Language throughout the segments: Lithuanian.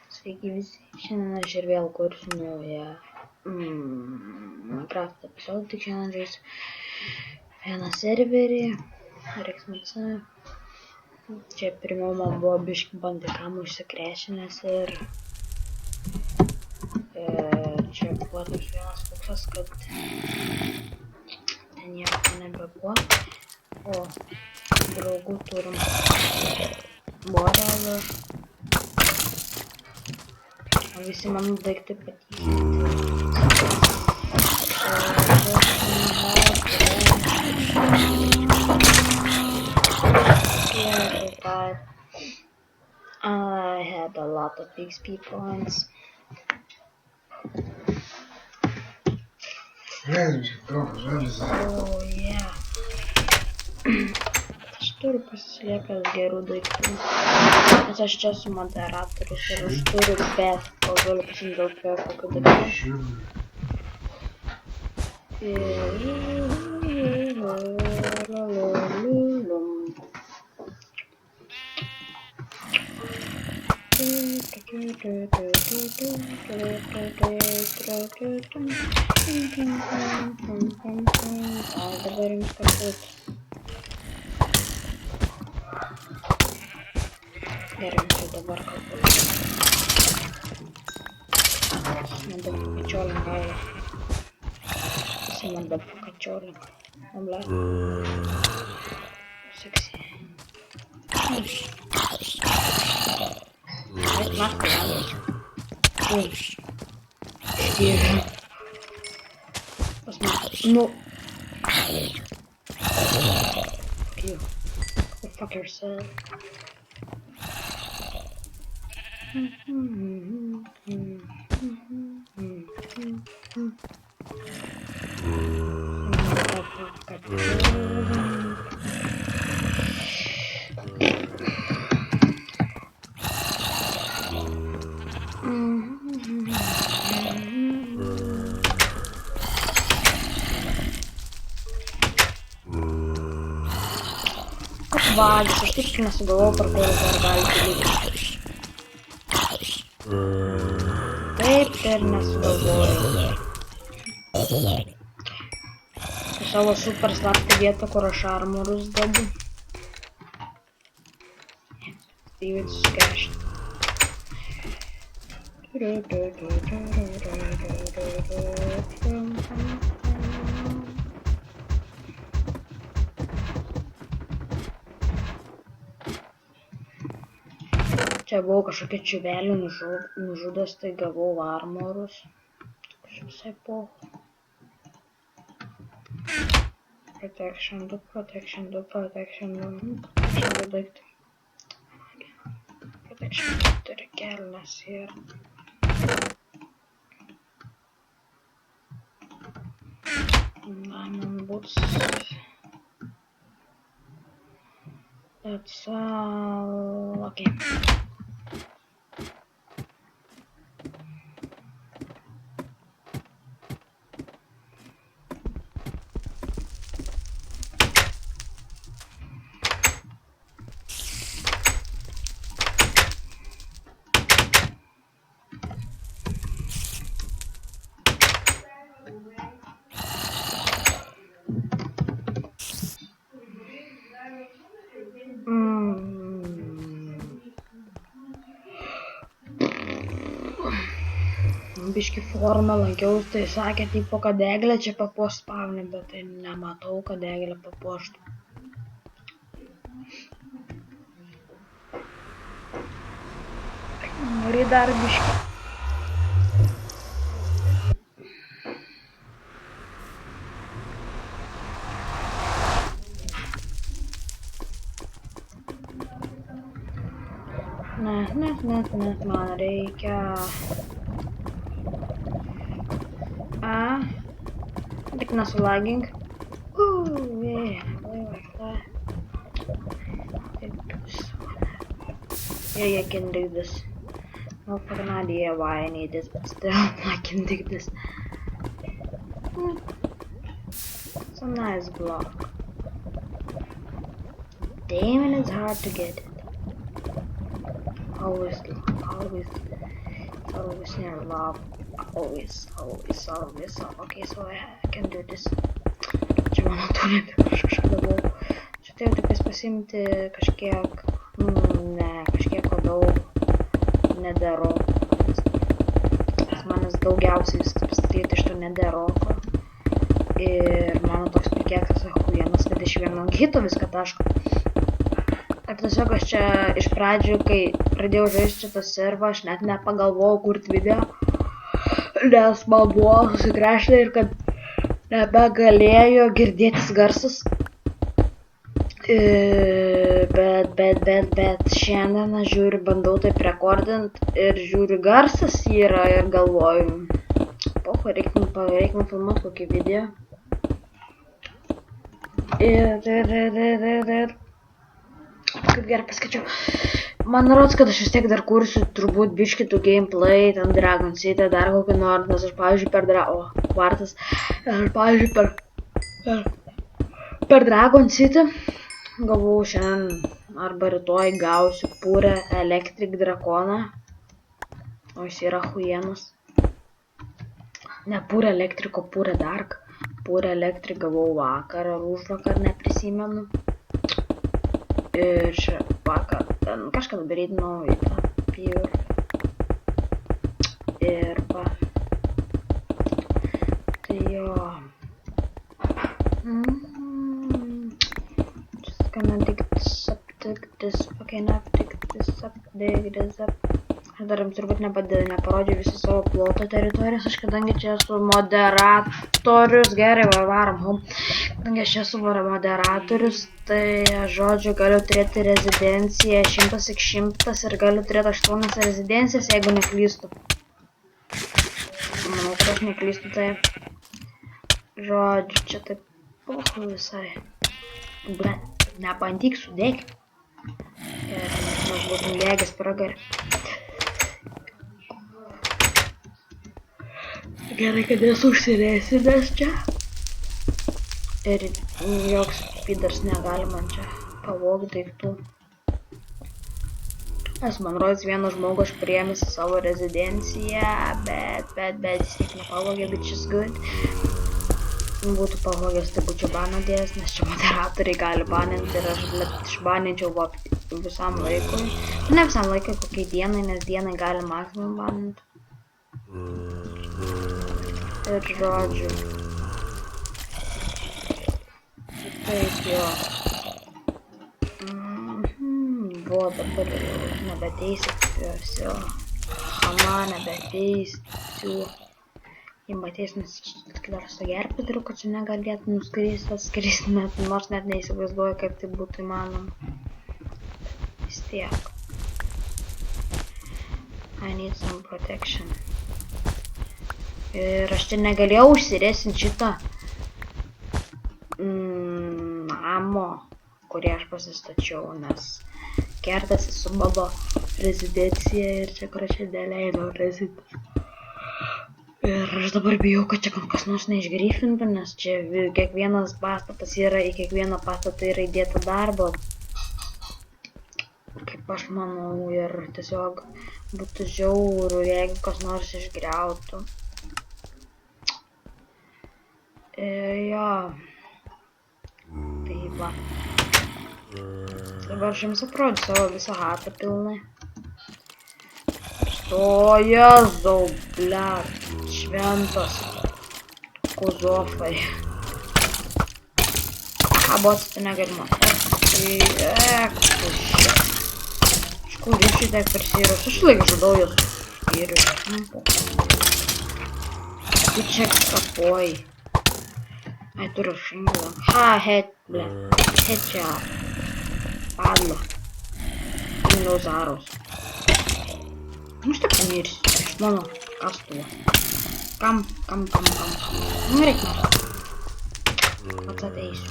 Sveiki visi, šiandien aš ir vėl kursiu naują Minecraft epizodą, tik šiandien žaisiu vieną serverį, RxMC. Čia pirmiau man buvo biški bandikam užsikrešinęs ir čia buvo toks vienas kuksas, kad ten nieko nebebuvo, o draugų turim Borelį. Visi mano daiktai I had a lot of XP points. Oh yeah. Aš turiu pasislėpęs gerų daiktų, nes aš čia esu moderatorius ir aš turiu bet, o galiu pasiimti dėl kokių daiktų. Dabar jums kalbėti. Gerai, jau dabar kalbėti. Man dabar pakečiolim galą. Man dabar pakečiolim. Obla. Seksi. Это нахуй надо. Ой. Где? Посмотри. Ну. You. Go fuck yourself. Vagys, aš taip nesugalvojau, per kurį dar galite likti. Taip ir nesugalvojau. Savo super slaptą vietą, kur aš armorus dedu. Tai suskešti. Čia buvau kažkokia čiuvelį nužudęs, tai gavau armorus. Toks visai pohu. Protection 2, Protection 2, Protection 2, Protection 2 daiktai. Protection 2 turi kelnes ir... Diamond boots. That's all... Okay. Biški formą lankiaus, tai sakė, tipo, kad eglė čia papuoš spawnį, bet tai nematau, kad eglė papuoštų. Nori dar biški. Ne, man reikia... Tik nesulagink. Yeah, like that. Yeah, I can do this. No fucking idea why I need this, but still, I can do this. It's a nice block. Damn it, it's hard to get it. Always always near love. Always. Okay, so I can do this. Čia mano turinti kažką dabar. Čia tai jau tiktais pasiimti kažkiek, kažkiek daug nedaro. Manas daugiausiai viskas pastatyti iš to nedaroko. Ir mano toks pikėkas ahujienas, kad iš vieno hito viską taško. Ir tiesiog aš čia iš pradžių, kai pradėjau žaisti šitą servą, aš net nepagalvojau kurti video. Nes man buvo susikrešinę ir kad nebegalėjo girdėtis garsas. Bet šiandien aš žiūriu, bandau taip rekordint ir žiūriu garsas yra ir galvoju. Poho, reikia filmuoti kokį video. Ir kaip gerai paskaičiau. Man rodos, kad aš vis tiek dar kursiu turbūt biškitų gameplay, ten Dragon City, dar kokį nors, nes aš pavyzdžiui per Dragon City gavau šiandien arba rytoj gausiu pūrę Electric Drakoną, o jis yra hujienas. Ne pūrę Electric, o pūrę Dark. Pūrę Electric gavau vakar ar užvakar, neprisimenu. Ir čia vakar, ten kažką darydinau į tą Pure. Ir va. Tai jo. Just gonna dig this, okay, not dig this up. Aš dar jums turbūt neparodžiau visą savo ploto teritorijas, aš kadangi čia esu moderatorius, gerai, varom home. Kadangi aš esu moderatorius, tai žodžiu galiu turėti rezidenciją 100x100 ir galiu turėti 8 rezidencijas, jeigu neklystu. Manau, kad aš neklystu, tai žodžiu, čia taip pohu visai. Blet, nebandyk sudėk. Ir aš būtum lėgęs pragarį. Gerai, kad esu užsiresinęs čia. Ir joks speeders negali man čia pavogti daiktų. Nes man rodos vienas žmogus priėmėsi savo rezidenciją, bet jis tiek nepavogė, which is good. Būtų pavogęs, tai būčiau baną dėjęs, nes čia moderatoriai gali baninti ir aš išbaninčiau visam laikui. Ne visam laikui, kokiai dienai, nes dienai gali maksimum baninti. Ir žodžiu. Taip jo. Buvo dabar nebeteisiu. Hama nebeteisiu. Jeigu ateis dar su gerpį turiu, kad čia negalėtų nuskristi, nors net neįsivaizduoju, kaip tai būtų įmanoma. Vis tiek. I need some protection. Ir aš čia negalėjau užsiresinti šitą namo, kurį aš pasistačiau, nes kertasi su mano rezidencija ir čia kračiai neleido rezidencija. Ir aš dabar bijau, kad čia kas nors neišgryfintų, nes čia kiekvienas pastatas yra, į kiekvieną pastatą yra įdėta darbo. Kaip aš manau, ir tiesiog būtų žiauru, jeigu kas nors išgriautų. Jo. Tai va. Dabar aš jums aprodžiu savo visą hatą pilnai. Jėzau, blet, šventas kuzofai. Bots, tai negalima. Iš kur iš šitiek persirus? Aš laiką žudau jos skyrius. Tai čia kapoj. Ai, turiu šinglą. Ha, head, blet. Head čia. Padlo. Dinozaurus. Nu, aš taip pamirsiu. Iš mano kastuvo. Kam. Nu, reikia. Pats ateisiu.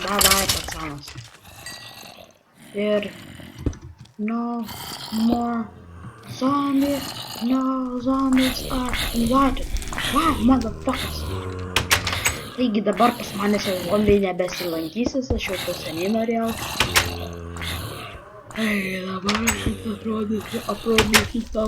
Davai, pacanas. Ir... No more zombies. No zombies are invited. Wow, motherfuckers. Taigi dabar pas manęs jau zombiai nebesilankysis, aš jau to seniai norėjau. Dabar aš jums atrodysiu, aprodysiu savo.